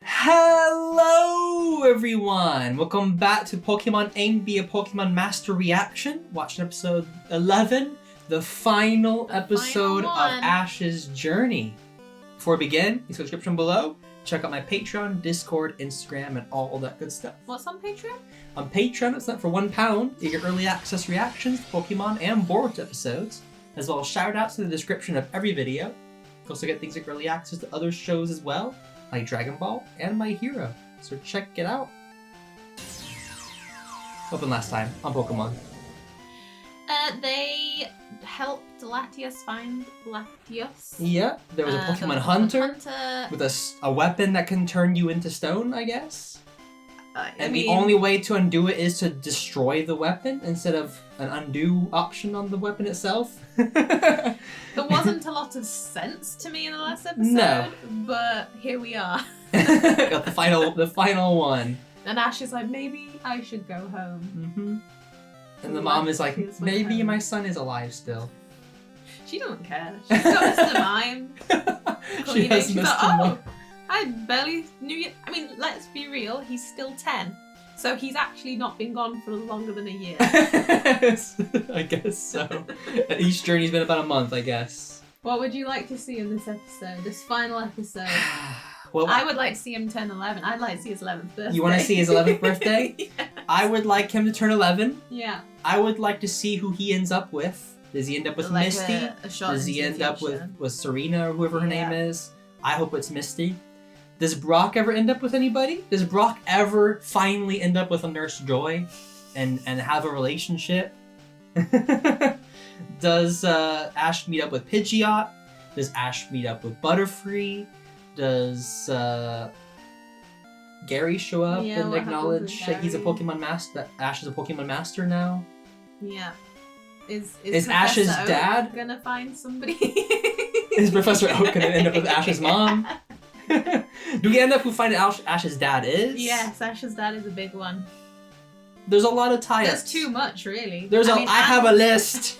Hello everyone! Welcome back to Pokemon Aim Be a Pokemon Master Reaction. Watching episode 11, the final episode of Ash's journey. Before we begin, in the description below, check out my Patreon, Discord, Instagram, and all that good stuff. What's on Patreon? On Patreon, it's not for £1. You get early access reactions to Pokemon and Boruto episodes, as well as shoutouts in the description of every video. You also get things like early access to other shows as well, like Dragon Ball and My Hero. So check it out. What happened last time on Pokemon? They helped Latios find Latios. Yeah, there was a Pokemon Hunter with a weapon that can turn you into stone, I guess. The only way to undo it is to destroy the weapon instead of an undo option on the weapon itself. There wasn't a lot of sense to me in the last episode. No. But here we are. Got the final one. And Ash is like, maybe I should go home. Mm-hmm. And the mom is like, maybe my son is alive still. She doesn't care. She's got Mr. Mime. She has Mr. Mime. I barely knew you. I mean, let's be real, he's still 10. So he's actually not been gone for longer than a year. I guess so. Each journey's been about a month, I guess. What would you like to see in this episode, this final episode? Well, I would like to see him turn 11. I'd like to see his 11th birthday. You want to see his 11th birthday? Yes. I would like him to turn 11. Yeah. I would like to see who he ends up with. Does he end up with like Misty? Does he end up with Serena or whoever her name is? I hope it's Misty. Does Brock ever end up with anybody? Does Brock ever finally end up with a Nurse Joy and have a relationship? Does Ash meet up with Pidgeot? Does Ash meet up with Butterfree? Does Gary show up and acknowledge that he's a Pokemon master? That Ash is a Pokemon master now? Yeah. Is Ash's Professor dad Oak gonna find somebody? Is Professor Oak gonna end up with Ash's mom? Do we end up who find out Ash's dad is? Yes, Ash's dad is a big one. There's a lot of tie-ups. There's too much, really. I have a list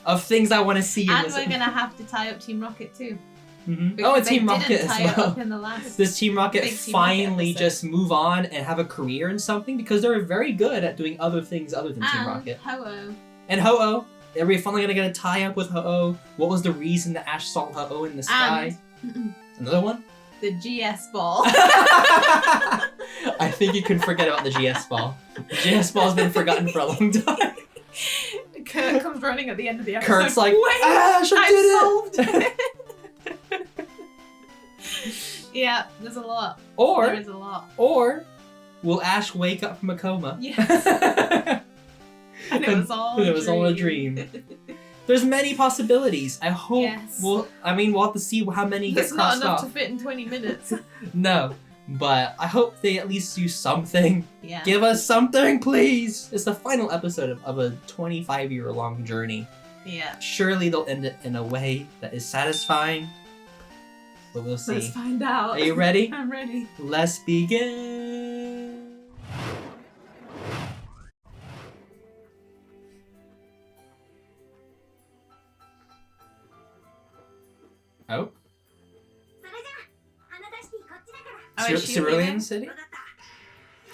of things I want to see. And we're gonna have to tie up Team Rocket too. Mm-hmm. Oh, and Team Rocket as well. Up in the last Does Team Rocket finally just move on and have a career in something? Because they're very good at doing other things other than Team Rocket. Ho-Oh. And Ho-Oh. Are we finally gonna get a tie-up with Ho-Oh? What was the reason that Ash saw Ho-Oh in the sky? Another one? The GS ball. I think you can forget about the GS ball. The GS ball's been forgotten for a long time. Kurt comes running at the end of the episode. Kurt's like, wait, Ash, I did it! Yeah, there's a lot. There is a lot. Or will Ash wake up from a coma? Yes. And it was all a dream. There's many possibilities. I hope we'll have to see how many get crossed off. There's not enough to fit in 20 minutes. No, but I hope they at least do something. Yeah. Give us something, please. It's the final episode of a 25-year-long journey. Yeah. Surely they'll end it in a way that is satisfying. But we'll see. Let's find out. Are you ready? I'm ready. Let's begin. Oh? Cerulean City?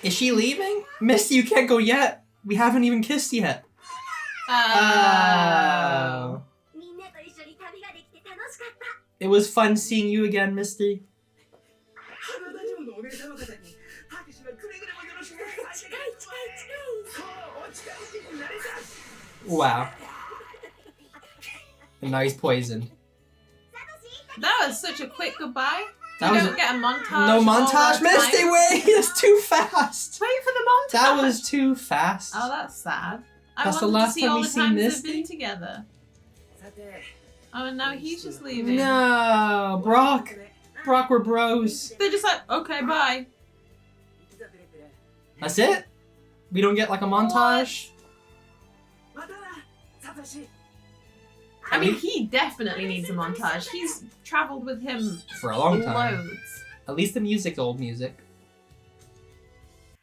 Is she leaving? Misty, you can't go yet. We haven't even kissed yet. Oh. It was fun seeing you again, Misty. Wow. And now he's poisoned. That was such a quick goodbye. You That don't get a montage. No montage, Misty, wait! It's too fast! Wait for the montage! That was too fast. Oh, that's sad. That's the wanted last to see time all we the see times Misty. they've been together. Oh, and now he's just leaving. No, Brock. Brock, we're bros. They're just like, okay, bye. That's it? We don't get like a montage? I mean, he definitely needs a montage. He's travelled with him for a long time. Loads. At least the music's old music.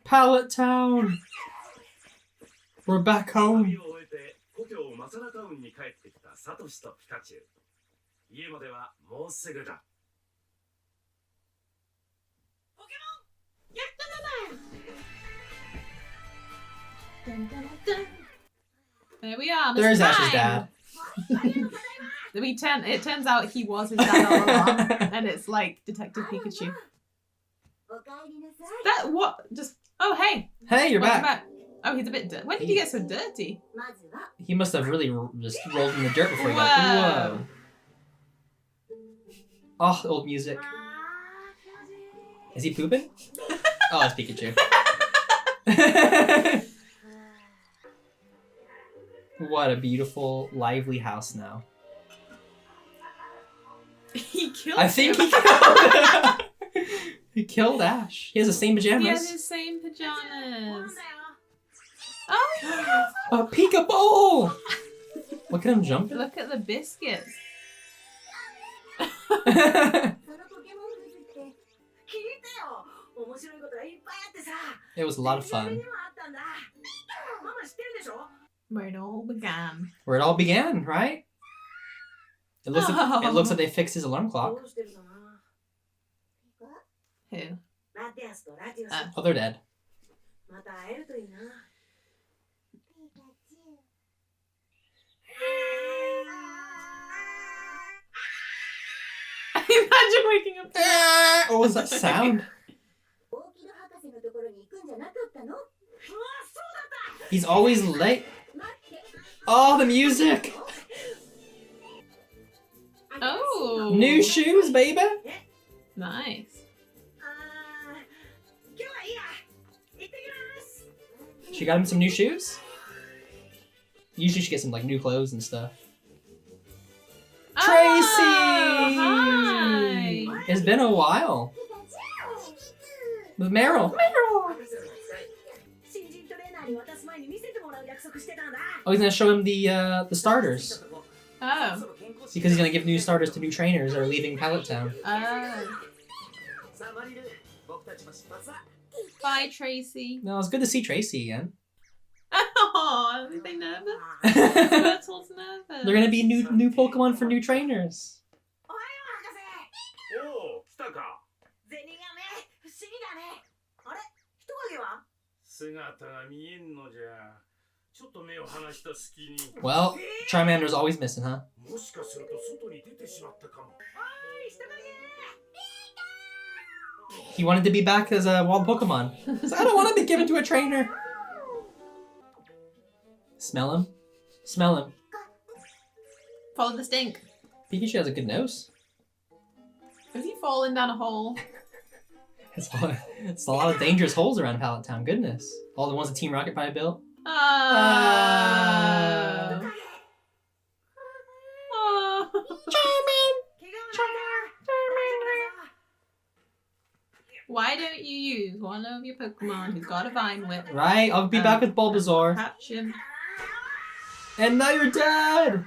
Pallet Town! We're back home. サトシとピカチュウ。家まではもうすぐだ。ポケモン There we are. There's Mr. Ash's Mime. dad. It turns out he was his dad all along, and it's like Detective Pikachu. That what? Just oh hey. Hey, you're Welcome back. Oh, he's a bit dirty. When did he get so dirty? He must have really just rolled in the dirt before he got Whoa. Oh, old music. Is he pooping? Oh, it's Pikachu. What a beautiful, lively house now. He killed I think him. he killed Ash. He has the same pajamas. He has his same pajamas. Oh, A Peekaboo! Look at him jumping. look at the biscuits. It was a lot of fun. Where it all began. Where it all began, right? It looks, Oh. it looks like they fixed his alarm clock. Who? Oh, they're dead. Imagine waking up to that. What was that sound? He's always late. Oh, the music! Oh. New shoes, baby! Nice. She got him some new shoes? Usually she gets him like new clothes and stuff. Tracy! Hi. It's been a while. With Meryl. Oh, he's gonna show him the starters. Oh. Because he's gonna give new starters to new trainers that are leaving Pallet Town. Oh. Bye, Tracy. No, it's good to see Tracy again. Oh, are they nervous? They're Turtle's nervous. gonna be new Pokemon for new trainers. Well, Charmander's always missing, huh? He wanted to be back as a wild Pokemon. So I don't want to be given to a trainer. Smell him. Smell him. Follow the stink. Pikachu has a good nose. Is he falling down a hole? It's a lot of dangerous holes around Pallet Town. Goodness. All the ones that Team Rocket probably built. Oh. Oh. Why don't you use one of your Pokemon who's got a Vine Whip? Right? I'll be back with Bulbasaur. Catch him. And now you're dead!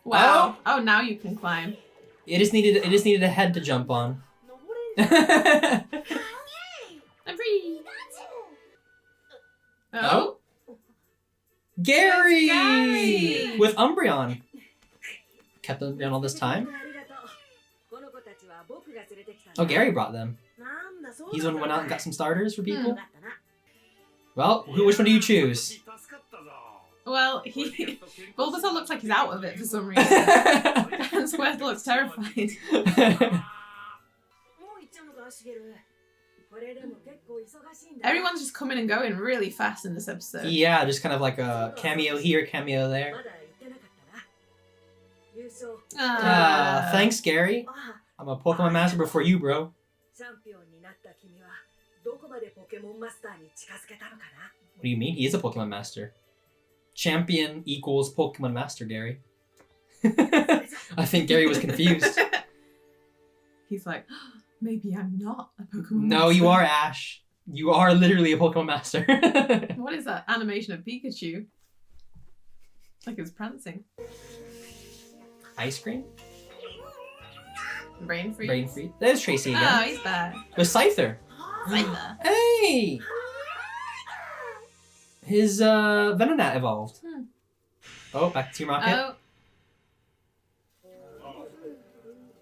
Wow. Oh, now you can climb. It just needed a head to jump on. I'm free. Oh. Gary! Gary! With Umbreon. Kept them down all this time. Oh, Gary brought them. He's the one who went out and got some starters for people. Well, which one do you choose? Well, Bulbasaur looks like he's out of it for some reason. And Squirtle looks terrified. Everyone's just coming and going really fast in this episode. Yeah, just kind of like a cameo here, cameo there. Thanks, Gary. I'm a Pokemon Master before you, bro. What do you mean? He is a Pokemon Master. Champion equals Pokemon Master, Gary. I think Gary was confused. He's like, maybe I'm not a Pokemon No, Master. you are, Ash. You are literally a Pokemon Master. What is that animation of Pikachu? Like it's prancing. Ice cream? Brain freeze. Brain freeze. There's Tracy Oh, again. he's back. With Scyther. Scyther. Hey! His Venonat evolved. Oh, back to Team Rocket. Oh.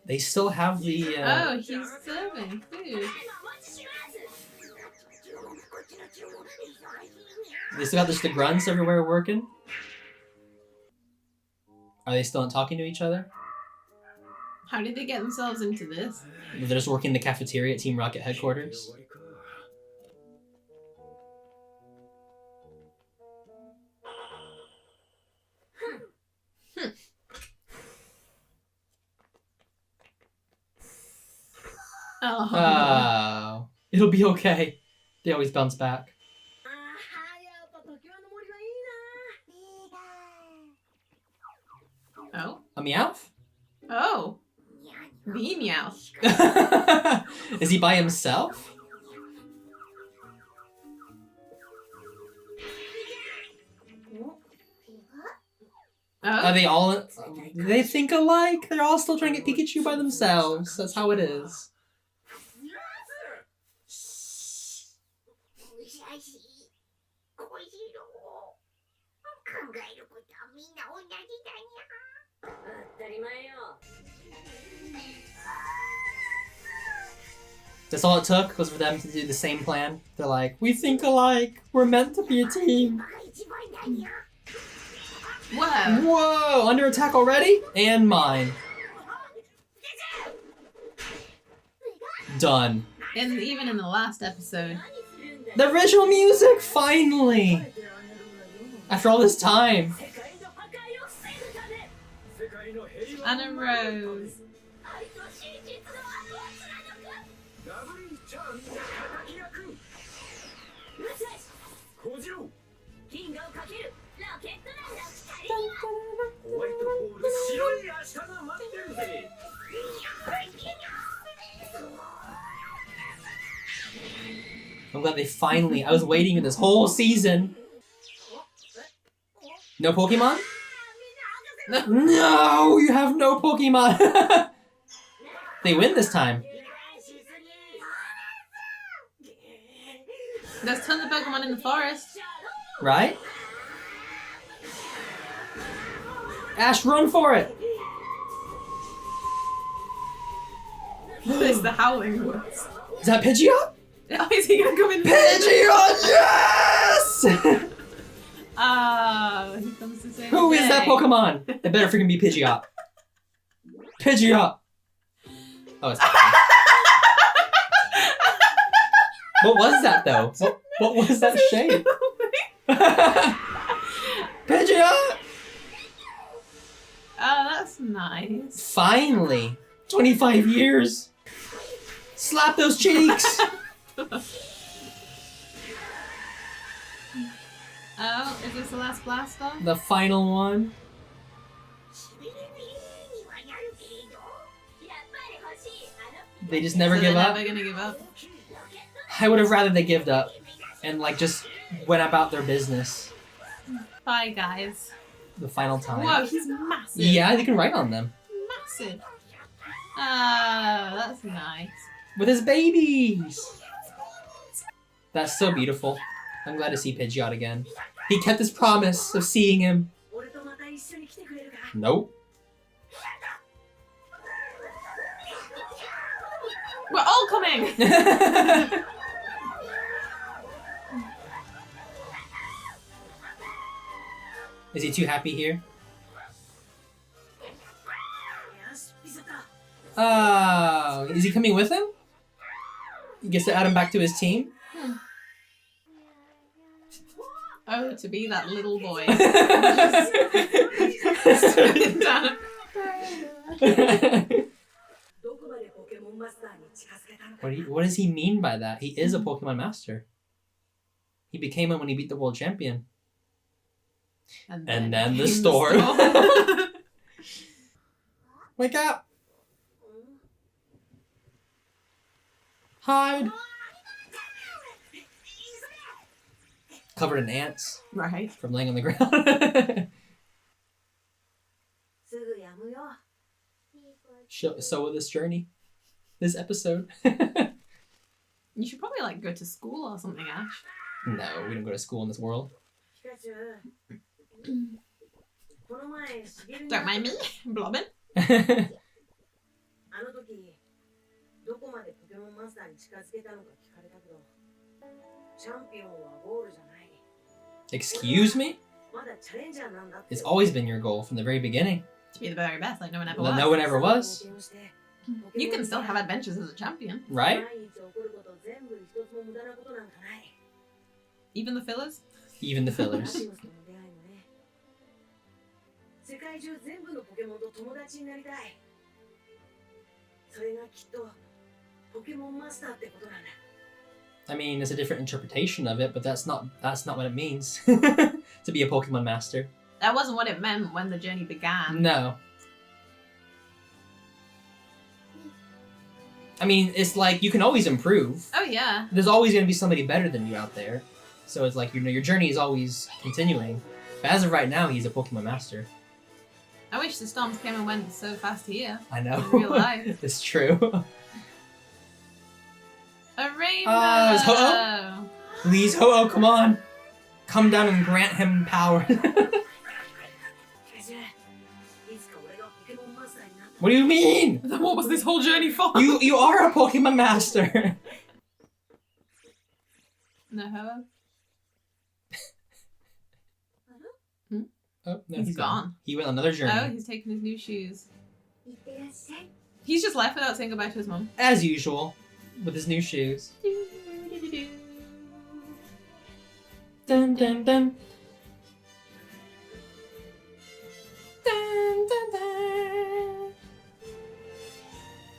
They still have the. Oh, he's serving food. They still got just the grunts everywhere working. Are they still not talking to each other? How did they get themselves into this? They're just working in the cafeteria at Team Rocket headquarters. Oh, it'll be okay. They always bounce back. Oh. A Meowth? Oh. The Meowth. Is he by himself? Oh. Are they all... They think alike? They're all still trying to get Pikachu by themselves. That's how it is. That's all it took, was for them to do the same plan. They're like, we think alike. We're meant to be a team. Whoa. Whoa! Under attack already? And mine. Done. And even in the last episode. The original music, finally! After all this time. And a rose. I'm glad they finally... I was waiting this whole season. No Pokemon? No! You have no Pokemon! They win this time. There's tons of Pokemon in the forest. Right? Ash, run for it! There's the Howling Woods. Is that Pidgeot? Oh, is he gonna come in? Pidgeot, yes! He comes to say Who is that Pokemon? It better freaking be Pidgeot. Pidgeot! Oh, it's What was that, though? What was that shape? Pidgeot! Oh, that's nice. Finally! 25 years! Slap those cheeks! Oh, is this the last blast off? The final one. They just never give up. Never gonna give up. I would have rather they gave up and like just went about their business. Bye, guys. The final time. Whoa, he's massive. Yeah, they can write on them. Massive. Oh, that's nice. With his babies. That's so beautiful. I'm glad to see Pidgeot again. He kept his promise of seeing him. Nope. We're all coming! Is he too happy here? Oh, is he coming with him? He gets to add him back to his team? Oh, to be that little boy. What does he mean by that? He is a Pokemon Master. He became one when he beat the world champion. And then the storm. Wake up! Hide! Covered in ants. Right. From laying on the ground. So will this journey. This episode. You should probably like go to school or something, Ash. No, we don't go to school in this world. Don't mind me, blobbing. Excuse me? It's always been your goal from the very beginning. To be the very best, like no one ever Well, was. no one ever was. You can still have adventures as a champion. Right? Even the fillers? Even the fillers. I mean, it's a different interpretation of it, but that's not what it means to be a Pokemon master. That wasn't what it meant when the journey began. No. I mean, it's like you can always improve. Oh yeah. There's always going to be somebody better than you out there. So it's like, you know, your journey is always continuing. But as of right now, he's a Pokemon master. I wish the storms came and went so fast here. I know. In real life. It's true. A rainbow! Is Ho-Oh? Please, Ho-Oh, come on. Come down and grant him power. What do you mean? Then what was this whole journey for? You are a Pokemon master. No Ho-Oh? Oh, no, he's gone. He went on another journey. Oh, he's taking his new shoes. He's just left without saying goodbye to his mom. As usual, with his new shoes. Dun dun dun. Dun dun dun.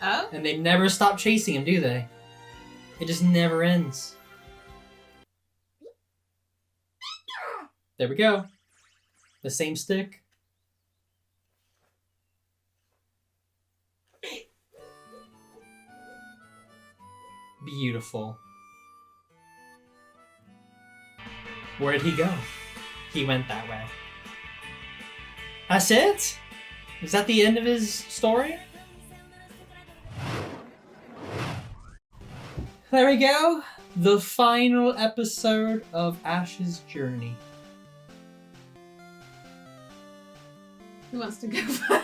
Oh? And they never stop chasing him, do they? It just never ends. There we go. The same stick. Beautiful. Where did he go? He went that way. That's it? Is that the end of his story? There we go. The final episode of Ash's journey. Who wants to go first?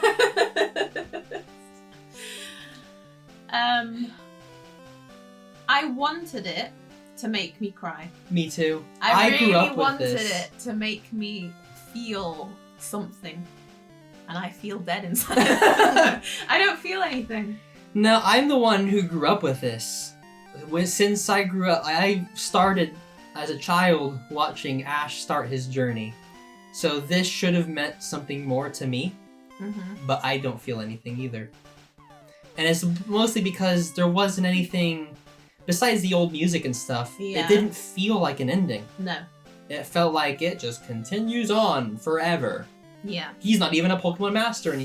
I wanted it to make me cry. Me too. I grew really up with wanted this. it to make me feel something. And I feel dead inside. I don't feel anything. No, I'm the one who grew up with this. Since I grew up, I started as a child watching Ash start his journey. So this should have meant something more to me, but I don't feel anything either. And it's mostly because there wasn't anything, besides the old music and stuff, Yeah. it didn't feel like an ending. No. It felt like it just continues on forever. Yeah. He's not even a Pokemon master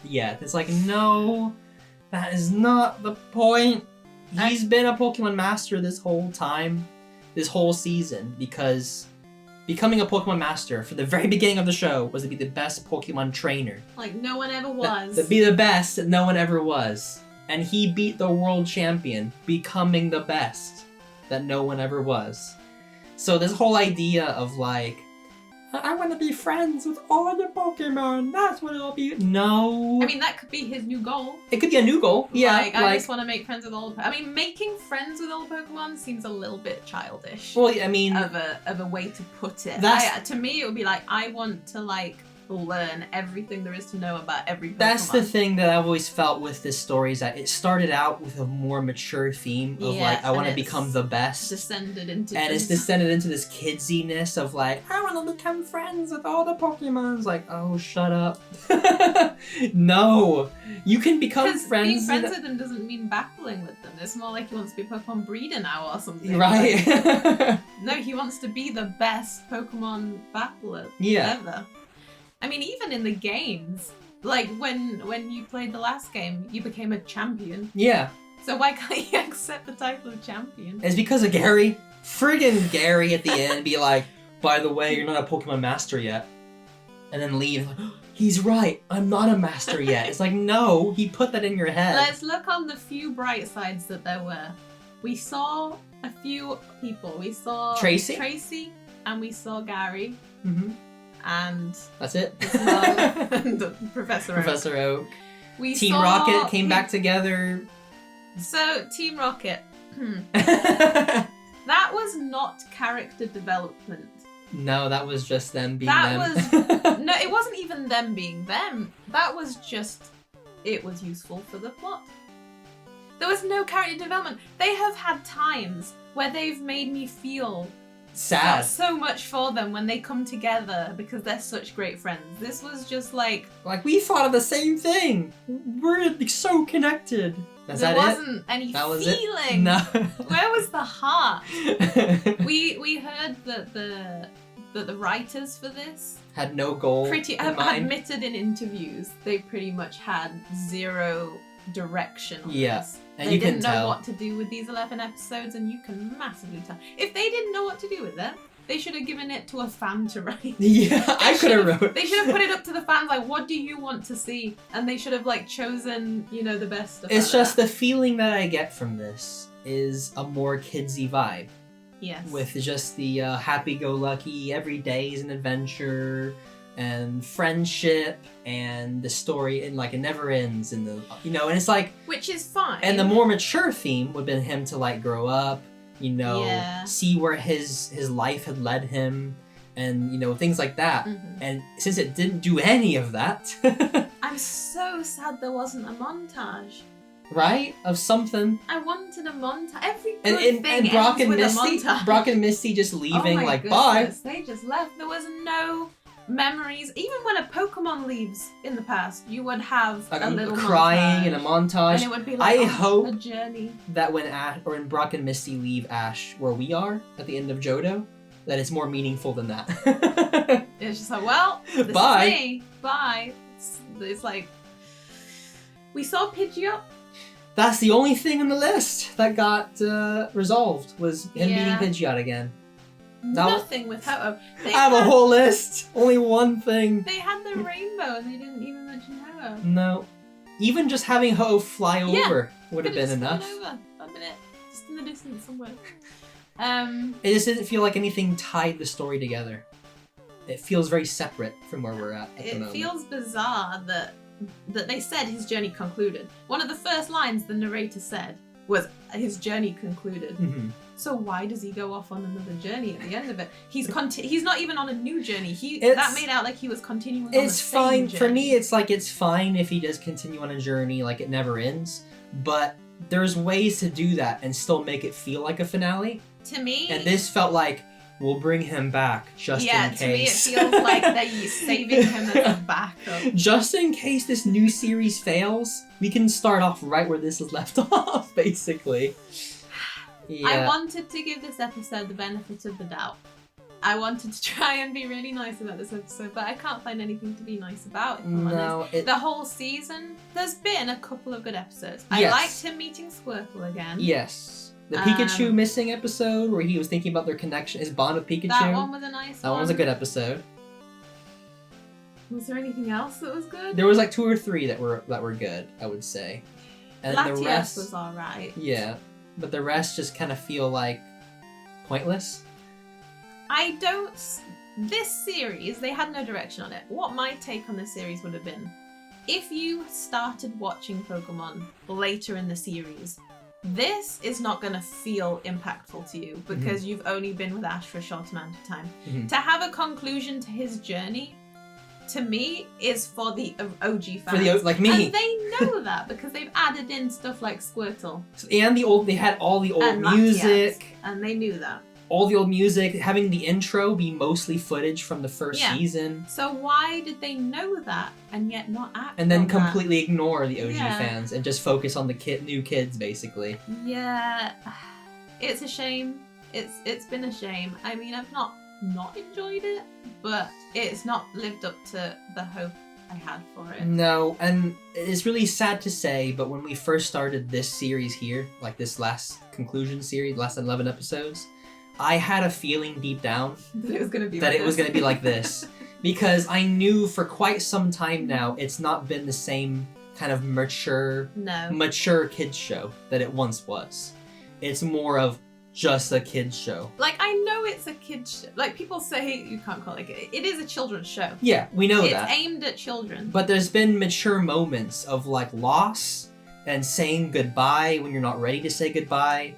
yet. It's like, no, that is not the point. He's been a Pokemon master this whole time, this whole season, because becoming a Pokemon master for the very beginning of the show was to be the best Pokemon trainer. Like no one ever was. To be the best that no one ever was. And he beat the world champion, becoming the best that no one ever was. So this whole idea of like, I want to be friends with all the Pokemon, that's what it'll be. No. I mean, that could be his new goal. It could be a new goal. Yeah. Like, I just want to make friends with all the I mean, making friends with all the Pokemon seems a little bit childish. Well, I mean, of a way to put it. To me, it would be like, I want to like learn everything there is to know about every Pokemon. That's the thing that I've always felt with this story, is that it started out with a more mature theme of like, I want to become the best. It's descended into this kidsiness of like, I want to become friends with all the Pokemon. It's like, oh, shut up. No, you can become friends. Being friends with them doesn't mean battling with them. It's more like he wants to be a Pokemon breeder now or something. Right. No, he wants to be the best Pokemon battler ever. I mean, even in the games, like when you played the last game, you became a champion. Yeah. So why can't you accept the title of champion? It's because of Gary. Friggin' Gary at the end be like, by the way, you're not a Pokemon master yet. And then leave. Like, oh, he's right. I'm not a master yet. It's like, no, he put that in your head. Let's look on the few bright sides that there were. We saw a few people. We saw Tracy, and we saw Gary. Mm-hmm. And that's it. And Professor Oak. Team Rocket came back together. So Team Rocket, That was not character development. No, that was just them being No, it wasn't even them being them. That was just, it was useful for the plot. There was no character development. They have had times where they've made me feel sad. So much for them when they come together because they're such great friends. This was just like we thought of the same thing. We're so connected. There wasn't any feeling. No. Where was the heart? We heard that the writers for this had no goal. Admitted in interviews they pretty much had zero direction on this. And they you didn't can know tell what to do with these 11 episodes, and you can massively tell. If they didn't know what to do with them, they should have given it to a fan to write. Yeah, I could have wrote. They should have put it up to the fans, like, what do you want to see? And they should have, like, chosen, you know, the best stuff. It's just the feeling that I get from this is a more kidsy vibe. Yes. With just the happy-go-lucky, every day is an adventure, and friendship, and the story, and like it never ends, and the and it's like, which is fine. And the more mature theme would have been him to like grow up, see where his life had led him, and things like that. Mm-hmm. And since it didn't do any of that, I'm so sad there wasn't a montage. Right? Of something. I wanted a montage. Every good thing and Brock ends and with a montage. Brock and Misty just leaving, oh my like, bye. They just left. There was no memories. Even when a Pokemon leaves in the past, you would have a little crying montage, and a montage. And it would be like I hope a journey. That when Brock and Misty leave Ash where we are at the end of Johto, that it's more meaningful than that. It's just like, well, this bye. Is me. Bye. It's like, we saw Pidgeot. That's the only thing on the list that got resolved, was him beating Pidgeot again. Nothing with Ho-Oh. I have a whole list. Only one thing. They had the rainbow and they didn't even mention Ho-Oh. No. Even just having Ho-Oh fly over would have been enough. Over. A minute. Just in the distance somewhere. It just didn't feel like anything tied the story together. It feels very separate from where we're at the moment. It feels bizarre that they said his journey concluded. One of the first lines the narrator said was his journey concluded. Mm-hmm. So why does he go off on another journey at the end of it? He's not even on a new journey. That made out like he was continuing on the same journey. For me, it's like it's fine if he does continue on a journey, like it never ends. But there's ways to do that and still make it feel like a finale. To me... And this felt like, we'll bring him back just in case. Yeah, to me it feels like they're saving him as a backup. Just in case this new series fails, we can start off right where this is left off, basically. Yeah. I wanted to give this episode the benefit of the doubt. I wanted to try and be really nice about this episode, but I can't find anything to be nice about, if I'm honest. The whole season, there's been a couple of good episodes. I liked him meeting Squirtle again. Yes. The Pikachu missing episode, where he was thinking about their connection, his bond with Pikachu. That one was a nice one. That one was a good episode. Was there anything else that was good? There was like 2 or 3 that were good, I would say. And Latias the rest was alright. Yeah. But the rest just kind of feel like pointless. This series, they had no direction on it. What my take on this series would have been, if you started watching Pokemon later in the series, this is not going to feel impactful to you because you've only been with Ash for a short amount of time. Mm-hmm. To have a conclusion to his journey, to me, is for the OG fans. Like me. And they know that because they've added in stuff like Squirtle. And they had all the old music. Latias, and they knew that. All the old music, having the intro be mostly footage from the first season. So why did they know that and yet not act and then on completely ignore the OG fans and just focus on the new kids, basically. Yeah, it's a shame. It's been a shame. I mean, I've not enjoyed it, but it's not lived up to the hope I had for it. No, and it's really sad to say, but when we first started this series here, like this last conclusion series, last 11 episodes, I had a feeling deep down that it was going to be like this. Because I knew for quite some time now it's not been the same kind of mature kids show that it once was. It's more of just a kids show. Like, I know it's a kids show. Like, people say you can't call it. It is a children's show. Yeah, we know that. It's aimed at children. But there's been mature moments of like loss and saying goodbye when you're not ready to say goodbye.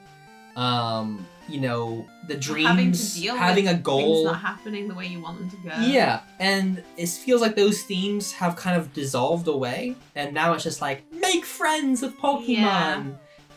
You know, the Having dreams, to deal having with a goal. things not happening the way you want them to go. Yeah, and it feels like those themes have kind of dissolved away, and now it's just like, make friends with Pokemon! Yeah.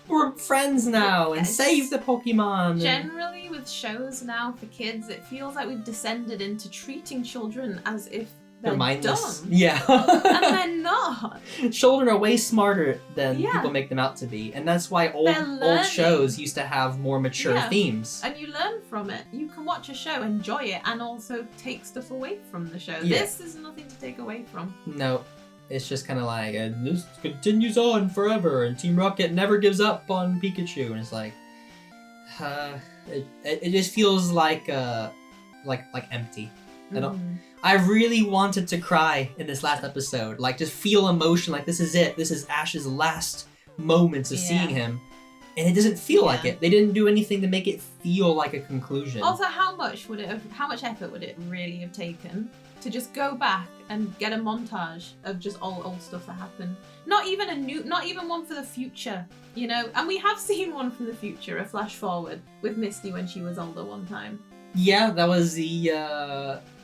We're friends now, and Yes. save the Pokemon! Generally, with shows now for kids, it feels like we've descended into treating children as if they're mindless. dumb. Yeah. And they're not. Children are way smarter than Yeah. people make them out to be, and that's why They're old learning. shows used to have more mature Yeah. themes. And you learn from it. You can watch a show, enjoy it, and also take stuff away from the show. Yeah. This is nothing to take away from. No, it's just kind of like, this continues on forever, and Team Rocket never gives up on Pikachu, and it's like, it just feels like empty. I really wanted to cry in this last episode, like just feel emotion, like this is it. This is Ash's last moments of seeing him, and it doesn't feel like it. They didn't do anything to make it feel like a conclusion. Also, how much effort would it really have taken to just go back and get a montage of just all old stuff that happened? Not even one for the future, you know? And we have seen one from the future, a flash forward with Misty when she was older one time. Yeah, that was the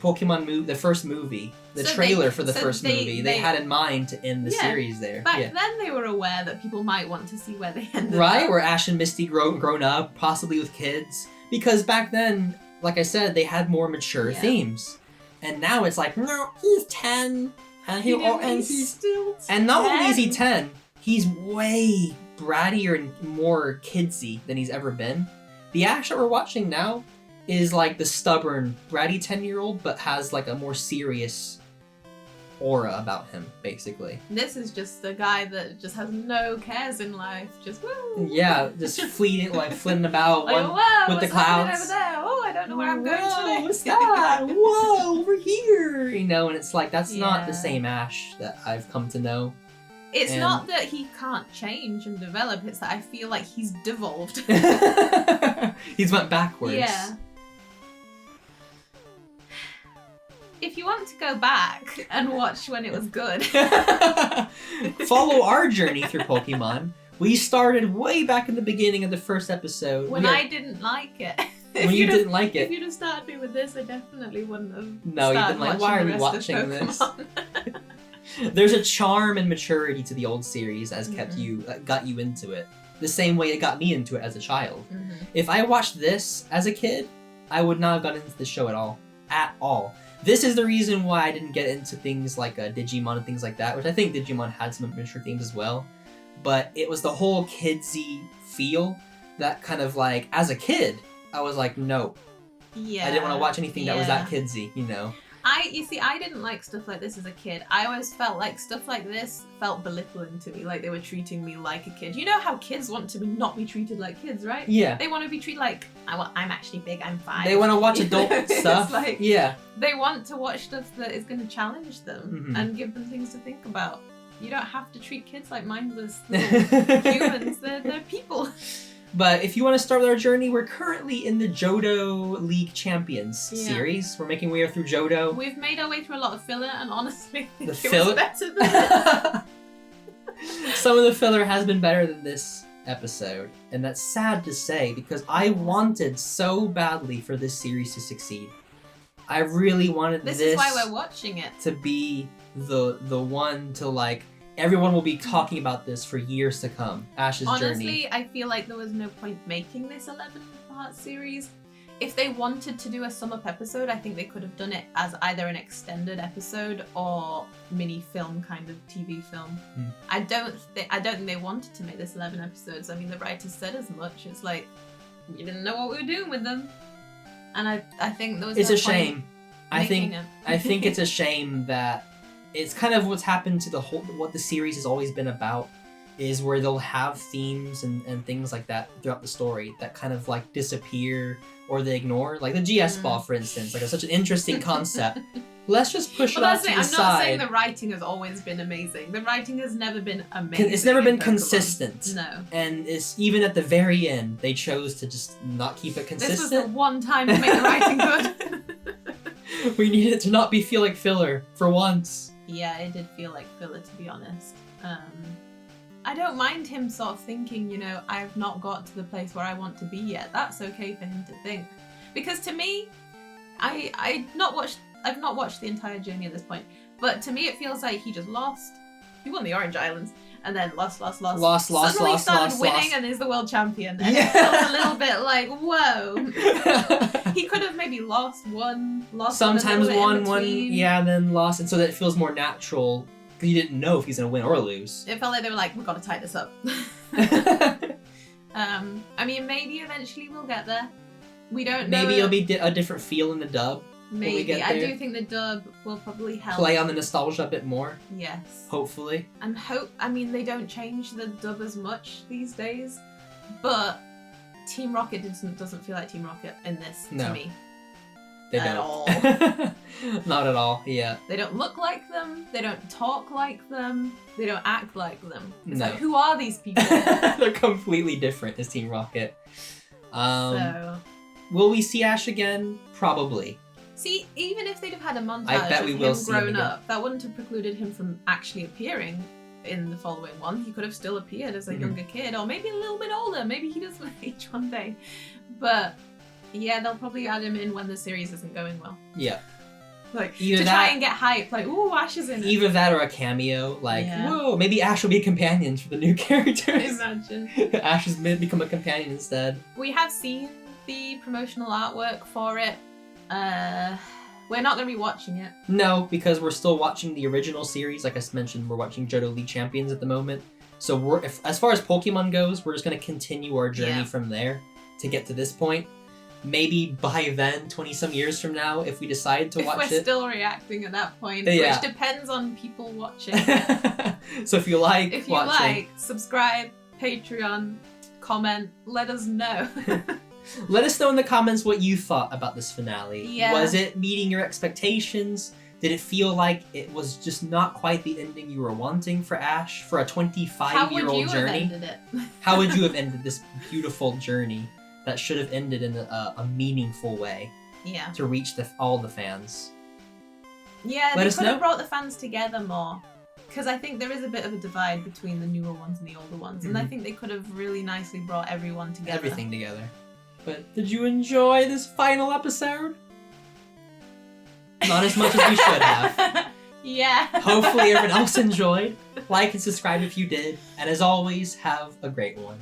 Pokemon movie, the first movie, the trailer for the first movie. They had in mind to end the series there. Back then, they were aware that people might want to see where they ended up. Right, where Ash and Misty grown up, possibly with kids. Because back then, like I said, they had more mature themes. And now it's like, no, he's 10, and he's still 10. And not only is he 10, he's way brattier and more kidsy than he's ever been. The Ash that we're watching now is like the stubborn, bratty 10-year-old, but has like a more serious aura about him, basically. This is just a guy that just has no cares in life. Just woo. Yeah, just fleeting, like flitting about Like, whoa, with the what's happening clouds. over there? Oh, I don't know where I'm going today. What's that? Whoa, over here! You know, and it's like, that's not the Yeah. same Ash that I've come to know. It's And- not that he can't change and develop, it's that I feel like he's devolved. He's went backwards. Yeah. If you want to go back and watch when it was good. Follow our journey through Pokemon. We started way back in the beginning of the first episode. When I didn't like it. When you didn't like If it. you'd have started me with this, I definitely wouldn't have. No, you didn't like. Why are we watching this? There's a charm and maturity to the old series as got you into it. The same way it got me into it as a child. Mm-hmm. If I watched this as a kid, I would not have gotten into the show at all. At all. This is the reason why I didn't get into things like Digimon and things like that, which I think Digimon had some mature themes as well. But it was the whole kidsy feel that kind of like, as a kid, I was like, no. Yeah. I didn't want to watch anything that was that kidsy, you know? You see, I didn't like stuff like this as a kid. I always felt like stuff like this felt belittling to me, like they were treating me like a kid. You know how kids want to not be treated like kids, right? Yeah. They want to be treated like, well, I'm actually big, I'm 5. They want to watch adult It's stuff. like, yeah. They want to watch stuff that is going to challenge them and give them things to think about. You don't have to treat kids like mindless little humans. They're people. But if you want to start with our journey, we're currently in the Johto League Champions series. We're making our way through Johto. We've made our way through a lot of filler, and honestly, The it filler? was better than this. Some of the filler has been better than this episode, and that's sad to say because I wanted so badly for this series to succeed. I really wanted This is why we're watching it. to be the one to like. Everyone will be talking about this for years to come. Ash's journey. Honestly, I feel like there was no point making this 11-part series. If they wanted to do a sum-up episode, I think they could have done it as either an extended episode or mini-film kind of TV film. I don't think they wanted to make this 11 episodes. I mean, the writers said as much. It's like, we didn't know what we were doing with them. And I think there was It's no a shame. point I think making it. I think it's a shame that it's kind of what's happened to what the series has always been about is where they'll have themes and things like that throughout the story that kind of like disappear or they ignore. Like the GS ball, for instance, like it's such an interesting concept. Let's just push it off to the I'm side. not saying the writing has always been amazing. The writing has never been amazing. It's never been in Pokemon. consistent. No. And it's even at the very end, they chose to just not keep it consistent. This was the one time to make the writing good. We need it to not feel like filler for once. Yeah, it did feel like filler, to be honest. I don't mind him sort of thinking, you know, I've not got to the place where I want to be yet. That's okay for him to think. Because to me, I've not watched the entire journey at this point, but to me it feels like he just lost. He won the Orange Islands, and then lost. Suddenly started winning and is the world champion. And it feels a little bit like, whoa. He could have maybe lost. Sometimes won, yeah, and then lost, and so that it feels more natural. You didn't know if he's gonna win or lose. It felt like they were like, we've got to tie this up. I mean, maybe eventually we'll get there. We don't know. Maybe it'll be a different feel in the dub. Maybe. I do think the dub will probably help. Play on the nostalgia a bit more. Yes. Hopefully. I mean, they don't change the dub as much these days, but Team Rocket doesn't feel like Team Rocket in this to me. They at don't. all. Not at all, yeah. They don't look like them. They don't talk like them. They don't act like them. It's No. like, who are these people? They're completely different as Team Rocket. Will we see Ash again? Probably. See, even if they'd have had a montage I bet of we will him see him grown again. up, that wouldn't have precluded him from actually appearing in the following one. He could have still appeared as a younger kid, or maybe a little bit older. Maybe he doesn't age one day. But yeah, they'll probably add him in when the series isn't going well. Yeah. Like, Either try and get hype. Like, ooh, Ash is in it. Either that or a cameo. Like, Yeah. whoa, maybe Ash will be companions for the new characters. Imagine. Ash has become a companion instead. We have seen the promotional artwork for it. We're not going to be watching it. No, because we're still watching the original series. Like I mentioned, we're watching Johto League Champions at the moment. So as far as Pokemon goes, we're just going to continue our journey from there to get to this point. Maybe by then, 20-some years from now, if we decide to watch it. If we're still reacting at that point, Yeah. which depends on people watching. So if you like If you watching, subscribe, Patreon, comment, let us know. let us know in the comments what you thought about this finale. Yeah. Was it meeting your expectations? Did it feel like it was just not quite the ending you were wanting for Ash for a 25-year-old journey? Have ended it? How would you have ended this beautiful journey that should have ended in a meaningful way Yeah. to reach all the fans? Yeah, Let they us could know. have brought the fans together more. Because I think there is a bit of a divide between the newer ones and the older ones. And I think they could have really nicely brought everyone together. Everything together. But did you enjoy this final episode? Not as much as we should have. Yeah. Hopefully everyone else enjoyed. Like and subscribe if you did. And as always, have a great one.